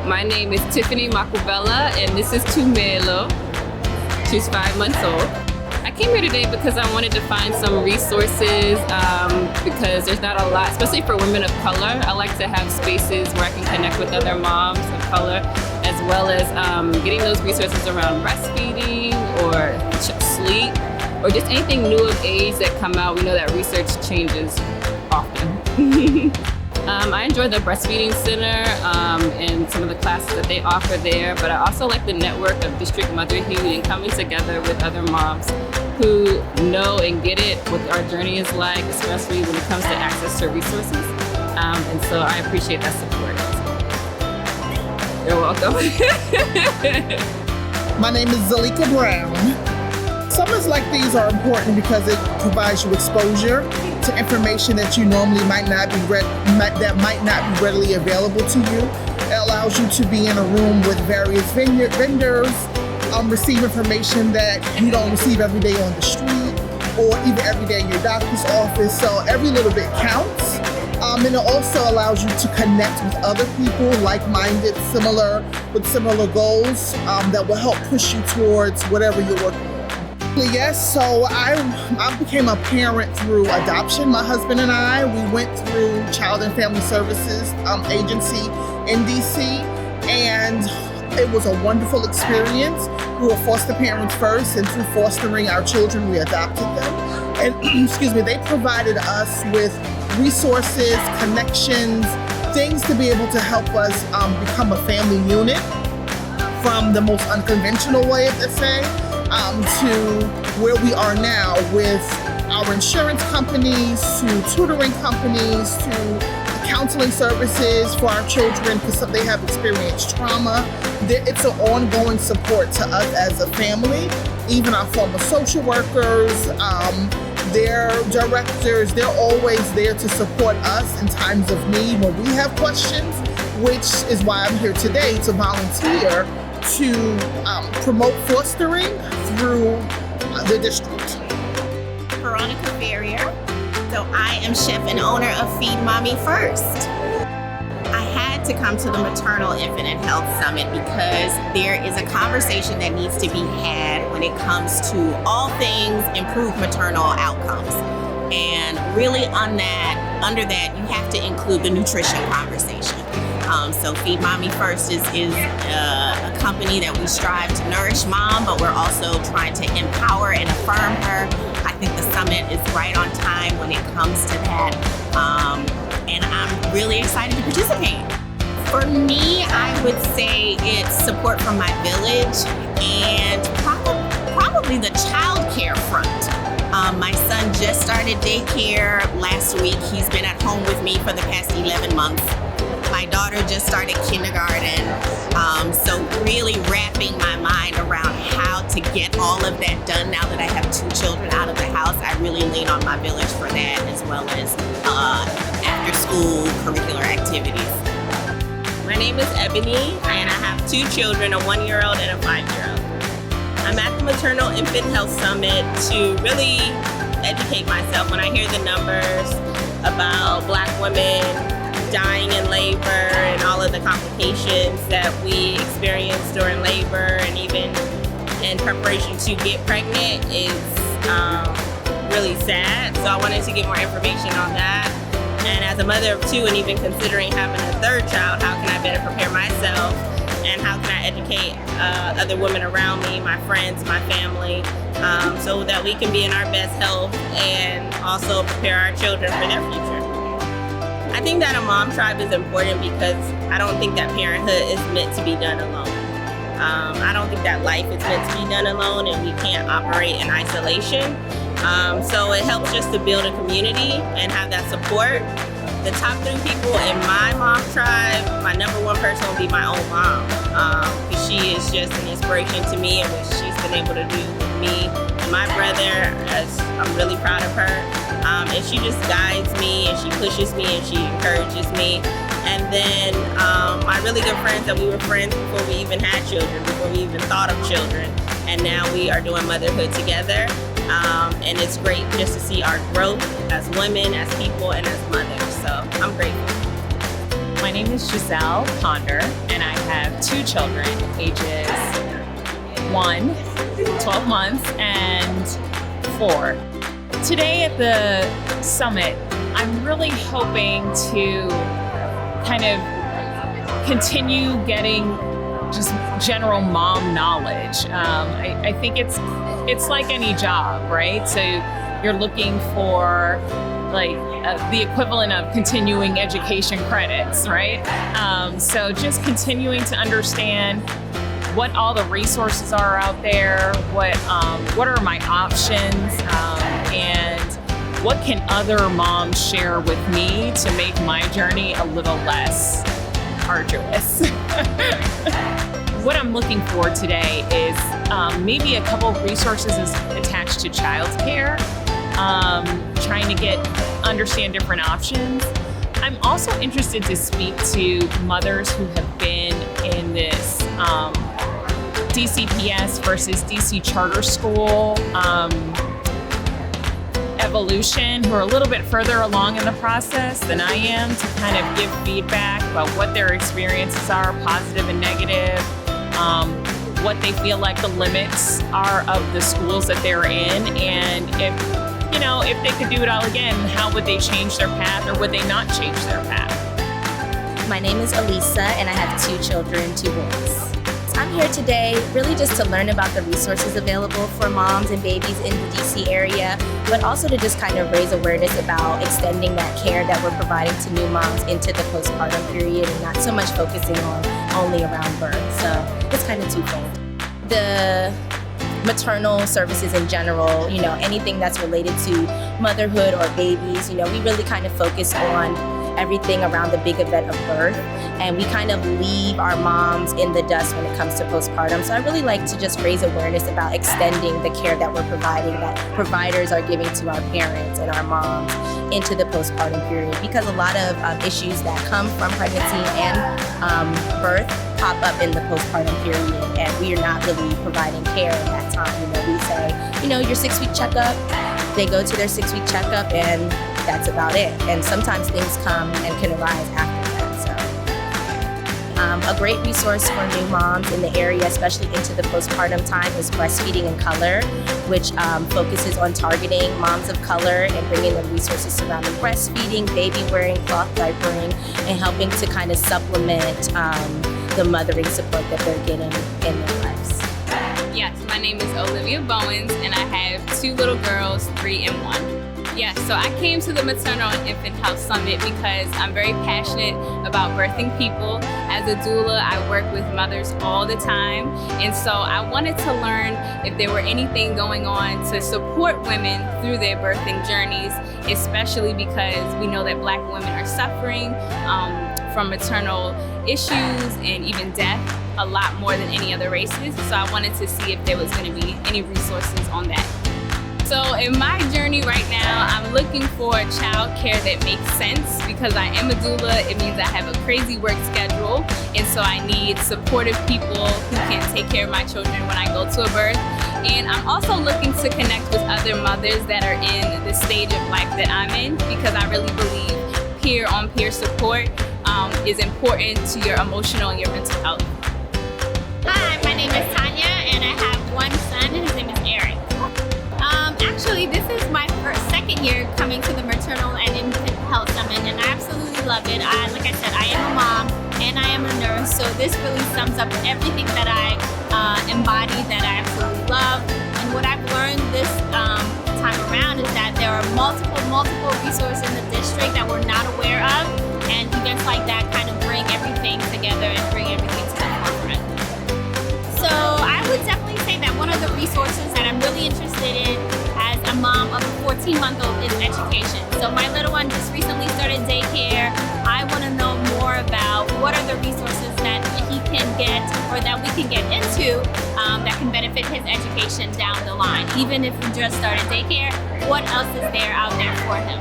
My name is Tiffany Macubella, and this is Tumelo. She's 5 months old. I came here today because I wanted to find some resources because there's not a lot, especially for women of color. I like to have spaces where I can connect with other moms of color, as well as getting those resources around breastfeeding or sleep, or just anything new of age that come out. We know that research changes often. I enjoy the breastfeeding center and some of the classes that they offer there, but I also like the network of district motherhood and coming together with other moms who know and get it, what our journey is like, especially when it comes to access to resources. And so I appreciate that support. You're welcome. My name is Zalika Brown. Summers like these are important because it provides you exposure to information that you normally might not be readily available to you. It allows you to be in a room with various vendors, receive information that you don't receive every day on the street or even every day in your doctor's office. So every little bit counts. And it also allows you to connect with other people like-minded, with similar goals that will help push you towards whatever you're working on. Yes, so I became a parent through adoption. My husband and I, we went through Child and Family Services agency in DC, and it was a wonderful experience. We were foster parents first, and through fostering our children, we adopted them. And they provided us with resources, connections, things to be able to help us become a family unit from the most unconventional way, let's say, to where we are now with our insurance companies, to tutoring companies, to counseling services for our children because they have experienced trauma. It's an ongoing support to us as a family. Even our former social workers, their directors, they're always there to support us in times of need when we have questions, which is why I'm here today to volunteer to promote fostering through the district. Veronica Ferrier. So I am chef and owner of Feed Mommy First. I had to come to the Maternal Infant and Health Summit because there is a conversation that needs to be had when it comes to all things improved maternal outcomes. And really under that, you have to include the nutrition conversation. So Feed Mommy First is a company that we strive to nourish mom, but we're also trying to empower and affirm her. I think the summit is right on time when it comes to that. And I'm really excited to participate. For me, I would say it's support from my village and probably the child care front. My son just started daycare last week. He's been at home with me for the past 11 months. My daughter just started kindergarten, so really wrapping my mind around how to get all of that done now that I have 2 children out of the house. I really lean on my village for that, as well as after-school curricular activities. My name is Ebony, and I have 2 children, a 1-year-old and a 5-year-old. I'm at the Maternal Infant Health Summit to really educate myself when I hear the numbers about Black women dying in labor and all of the complications that we experience during labor and even in preparation to get pregnant is really sad. So I wanted to get more information on that. And as a mother of 2 and even considering having a 3rd child, how can I better prepare myself and how can I educate other women around me, my friends, my family, so that we can be in our best health and also prepare our children for their future. I think that a mom tribe is important because I don't think that parenthood is meant to be done alone. I don't think that life is meant to be done alone and we can't operate in isolation. So it helps just to build a community and have that support. The top 3 people in my mom tribe, my number 1 person will be my own mom. Because she is just an inspiration to me and what she's been able to do with me and my brother. I'm really proud of her. And she just guides me and she pushes me and she encourages me. And then my really good friends that we were friends before we even had children, before we even thought of children. And now we are doing motherhood together. And it's great just to see our growth as women, as people, and as mothers. So I'm grateful. My name is Gisele and I have 2 children, ages 1, 12 months, and 4. Today at the summit, I'm really hoping to kind of continue getting just general mom knowledge. I think it's like any job, right? So you're looking for like the equivalent of continuing education credits, right? So just continuing to understand what all the resources are out there, what are my options, and what can other moms share with me to make my journey a little less arduous. What I'm looking for today is maybe a couple of resources attached to childcare, trying to understand different options. I'm also interested to speak to mothers who have been in this DCPS versus DC charter school evolution, who are a little bit further along in the process than I am, to kind of give feedback about what their experiences are, positive and negative, what they feel like the limits are of the schools that they're in, and if they could do it all again, how would they change their path, or would they not change their path? My name is Elisa, and I have 2 children, 2 boys. I'm here today really just to learn about the resources available for moms and babies in the DC area, but also to just kind of raise awareness about extending that care that we're providing to new moms into the postpartum period, and not so much focusing on only around birth. So it's kind of twofold. The maternal services in general, anything that's related to motherhood or babies, we really kind of focus on everything around the big event of birth, and we kind of leave our moms in the dust when it comes to postpartum. So I really like to just raise awareness about extending the care that we're providing, that providers are giving to our parents and our moms into the postpartum period, because a lot of issues that come from pregnancy and birth pop up in the postpartum period, and we are not really providing care in that time. We say, your 6-week checkup, they go to their 6-week checkup, and that's about it. And sometimes things come and can arise after that. So a great resource for new moms in the area, especially into the postpartum time, is Breastfeeding in Color, which focuses on targeting moms of color and bringing them resources surrounding breastfeeding, baby wearing, cloth diapering, and helping to kind of supplement the mothering support that they're getting in their lives. Yes, my name is Olivia and I have 2 little girls, 3 and 1. Yes, so I came to the Maternal and Infant Health Summit because I'm very passionate about birthing people. As a doula, I work with mothers all the time, and so I wanted to learn if there were anything going on to support women through their birthing journeys, especially because we know that Black women are suffering from maternal issues and even death a lot more than any other races. So I wanted to see if there was going to be any resources on that. So in my journey right now, I'm looking for childcare that makes sense, because I am a doula. It means I have a crazy work schedule, and so I need supportive people who can take care of my children when I go to a birth. And I'm also looking to connect with other mothers that are in the stage of life that I'm in, because I really believe peer-on-peer support is important to your emotional and your mental health. Hi, my name is Tanya, and I have 1 son, and his name is Eric. Actually, this is my second year coming to the Maternal and Infant Health Summit, and I absolutely love it. Like I said, I am a mom and I am a nurse, so this really sums up everything that I embody that I absolutely love. And what I've learned this time around is that there are multiple resources in the district that we're not aware of, and events like that kind of bring everything together and bring everything to the forefront. So I would definitely say that one of the resources that I'm really interested in as a mom of a 14-month-old is education. So my little one just recently started daycare. I want to know more about what are the resources that he can get, or that we can get into, that can benefit his education down the line. Even if he just started daycare, what else is there out there for him?